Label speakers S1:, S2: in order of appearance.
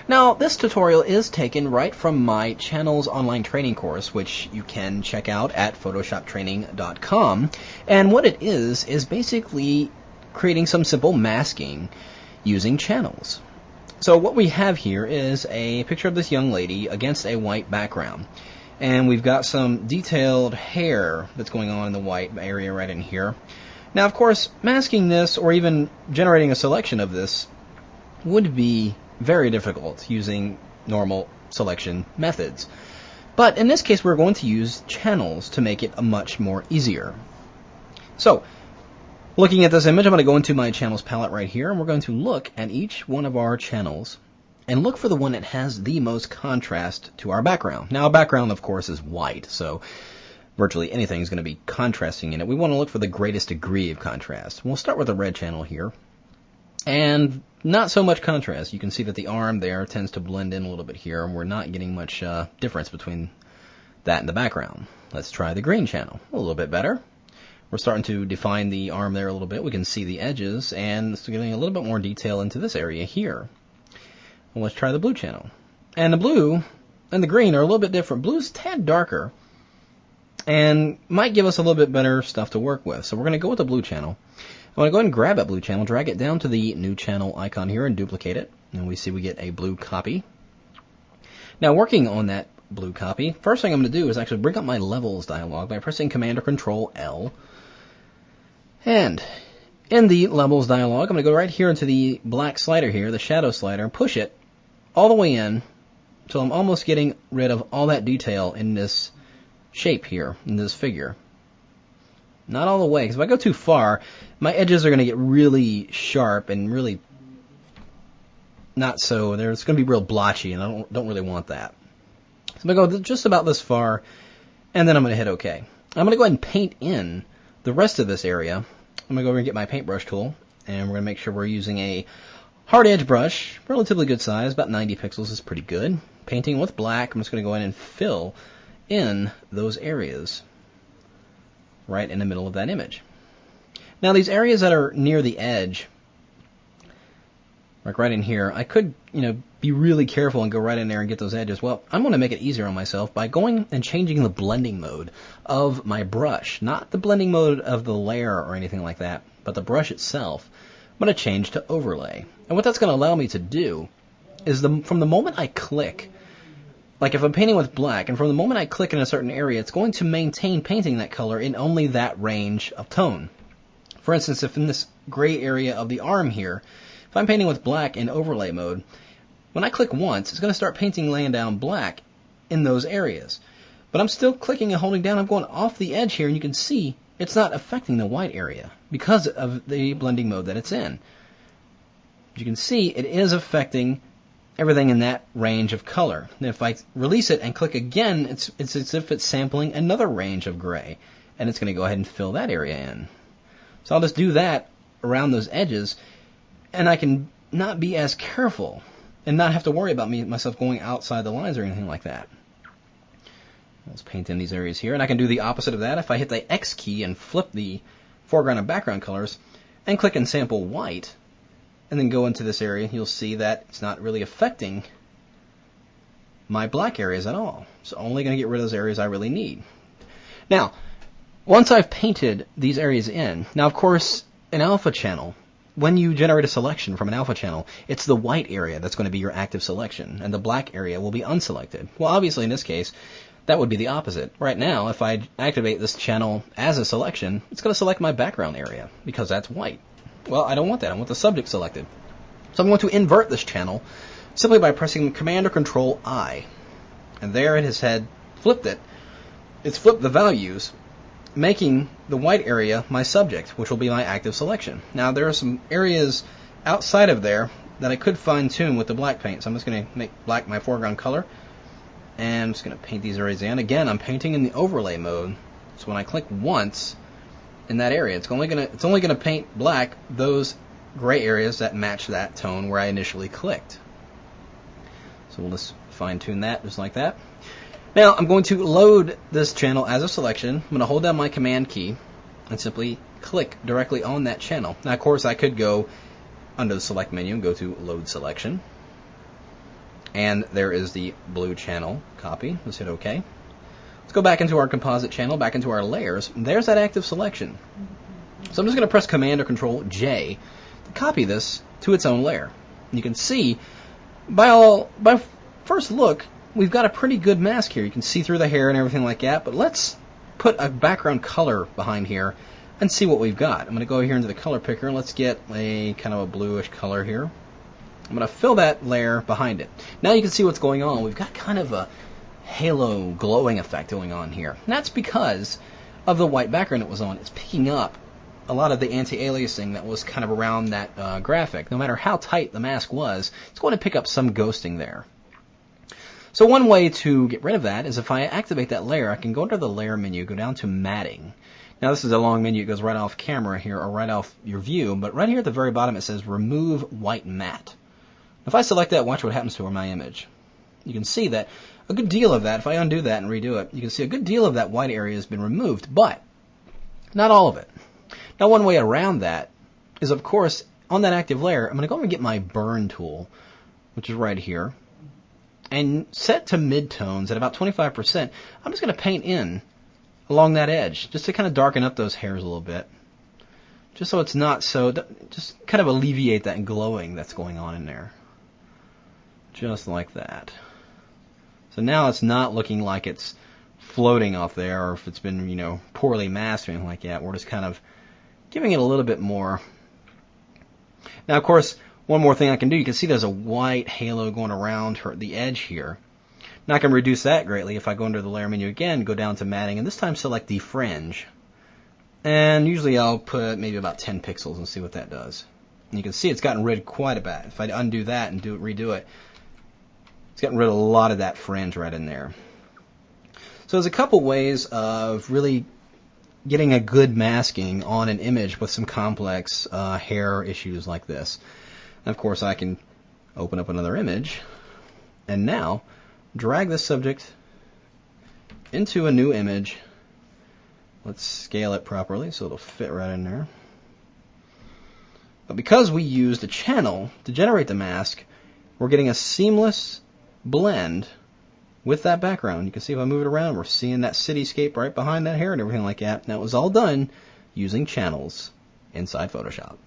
S1: Now, this tutorial is taken right from my Channels online training course, which you can check out at photoshoptraining.com. And what it is basically creating some simple masking using channels. So what we have here is a picture of this young lady against a white background. And we've got some detailed hair that's going on in the white area right in here. Now, of course, masking this or even generating a selection of this would be very difficult using normal selection methods. But in this case, we're going to use channels to make it much more easier. So, looking at this image, I'm going to go into my channels palette right here, and we're going to look at each one of our channels and look for the one that has the most contrast to our background. Now, our background, of course, is white, so virtually anything is going to be contrasting in it. We want to look for the greatest degree of contrast. We'll start with the red channel here. And not so much contrast. You can see that the arm there tends to blend in a little bit here, and we're not getting much difference between that and the background. Let's try the green channel. A little bit better. We're starting to define the arm there a little bit. We can see the edges, and it's getting a little bit more detail into this area here. Well, let's try the blue channel. And the blue and the green are a little bit different. Blue's a tad darker, and might give us a little bit better stuff to work with. So we're going to go with the blue channel. I want to go ahead and grab that blue channel, drag it down to the new channel icon here and duplicate it. And we see we get a blue copy. Now, working on that blue copy, first thing I'm going to do is actually bring up my levels dialog by pressing Command or Control L. And in the levels dialog, I'm going to go right here into the black slider here, the shadow slider, and push it all the way in until I'm almost getting rid of all that detail in this shape here, in this figure. Not all the way, because if I go too far, my edges are going to get really sharp and really not so. It's going to be real blotchy, and I don't really want that. So I'm going to go just about this far, and then I'm going to hit OK. I'm going to go ahead and paint in the rest of this area. I'm going to go over and get my paintbrush tool, and we're going to make sure we're using a hard edge brush, relatively good size, about 90 pixels is pretty good. Painting with black, I'm just going to go in and fill in those areas right in the middle of that image. Now, these areas that are near the edge, like right in here, I could, be really careful and go right in there and get those edges. Well, I'm going to make it easier on myself by going and changing the blending mode of my brush. Not the blending mode of the layer or anything like that, but the brush itself. I'm going to change to overlay. And what that's going to allow me to do is from the moment I click, like if I'm painting with black, and from the moment I click in a certain area, it's going to maintain painting that color in only that range of tone. For instance, if in this gray area of the arm here, if I'm painting with black in overlay mode, when I click once, it's going to start laying down black in those areas. But I'm still clicking and holding down. I'm going off the edge here, and you can see it's not affecting the white area because of the blending mode that it's in. As you can see, it is affecting everything in that range of color. And if I release it and click again, it's as if it's sampling another range of gray, and it's going to go ahead and fill that area in. So I'll just do that around those edges, and I can not be as careful and not have to worry about myself going outside the lines or anything like that. Let's paint in these areas here, and I can do the opposite of that. If I hit the X key and flip the foreground and background colors and click and sample white, and then go into this area, you'll see that it's not really affecting my black areas at all. It's only going to get rid of those areas I really need. Now, once I've painted these areas in, now of course, an alpha channel, when you generate a selection from an alpha channel, it's the white area that's going to be your active selection, and the black area will be unselected. Well, obviously in this case, that would be the opposite. Right now, if I activate this channel as a selection, it's going to select my background area, because that's white. Well, I don't want that. I want the subject selected. So I'm going to invert this channel simply by pressing Command or Control I. And there it has flipped it. It's flipped the values, making the white area my subject, which will be my active selection. Now, there are some areas outside of there that I could fine-tune with the black paint. So I'm just going to make black my foreground color. And I'm just going to paint these areas in. Again, I'm painting in the overlay mode. So when I click once in that area, it's only going to paint black those gray areas that match that tone where I initially clicked. So we'll just fine-tune that just like that. Now I'm going to load this channel as a selection. I'm going to hold down my Command key and simply click directly on that channel. Now, of course, I could go under the Select menu and go to Load Selection. And there is the blue channel copy. Let's hit OK. Let's go back into our composite channel, back into our layers. There's that active selection. So I'm just going to press Command or Control J to copy this to its own layer. And you can see, by first look, we've got a pretty good mask here. You can see through the hair and everything like that. But let's put a background color behind here and see what we've got. I'm going to go here into the color picker and let's get a kind of a bluish color here. I'm going to fill that layer behind it. Now you can see what's going on. We've got kind of a halo glowing effect going on here. And that's because of the white background it was on. It's picking up a lot of the anti-aliasing that was kind of around that graphic. No matter how tight the mask was, it's going to pick up some ghosting there. So one way to get rid of that is if I activate that layer, I can go under the layer menu, go down to matting. Now this is a long menu, it goes right off camera here, or right off your view, but right here at the very bottom it says remove white matte. If I select that, watch what happens to my image. You can see that a good deal of that, if I undo that and redo it, you can see a good deal of that white area has been removed, but not all of it. Now one way around that is, of course, on that active layer, I'm going to go over and get my burn tool, which is right here, and set to midtones at about 25%. I'm just going to paint in along that edge, just to kind of darken up those hairs a little bit. Just so it's not so, just kind of alleviate that glowing that's going on in there. Just like that. So now it's not looking like it's floating off there, or if it's been, poorly masked or anything like that. We're just kind of giving it a little bit more. Now, of course, one more thing I can do, you can see there's a white halo going around the edge here. Now I can reduce that greatly if I go under the layer menu again, go down to matting, and this time select the fringe. And usually I'll put maybe about 10 pixels and see what that does. And you can see it's gotten rid quite a bit. If I undo that and redo it, it's gotten rid of a lot of that fringe right in there. So there's a couple ways of really getting a good masking on an image with some complex hair issues like this. And of course I can open up another image and now drag this subject into a new image. Let's scale it properly so it'll fit right in there. But because we used a channel to generate the mask, we're getting a seamless blend with that background. You can see if I move it around, we're seeing that cityscape right behind that hair and everything like that. And that was all done using channels inside Photoshop.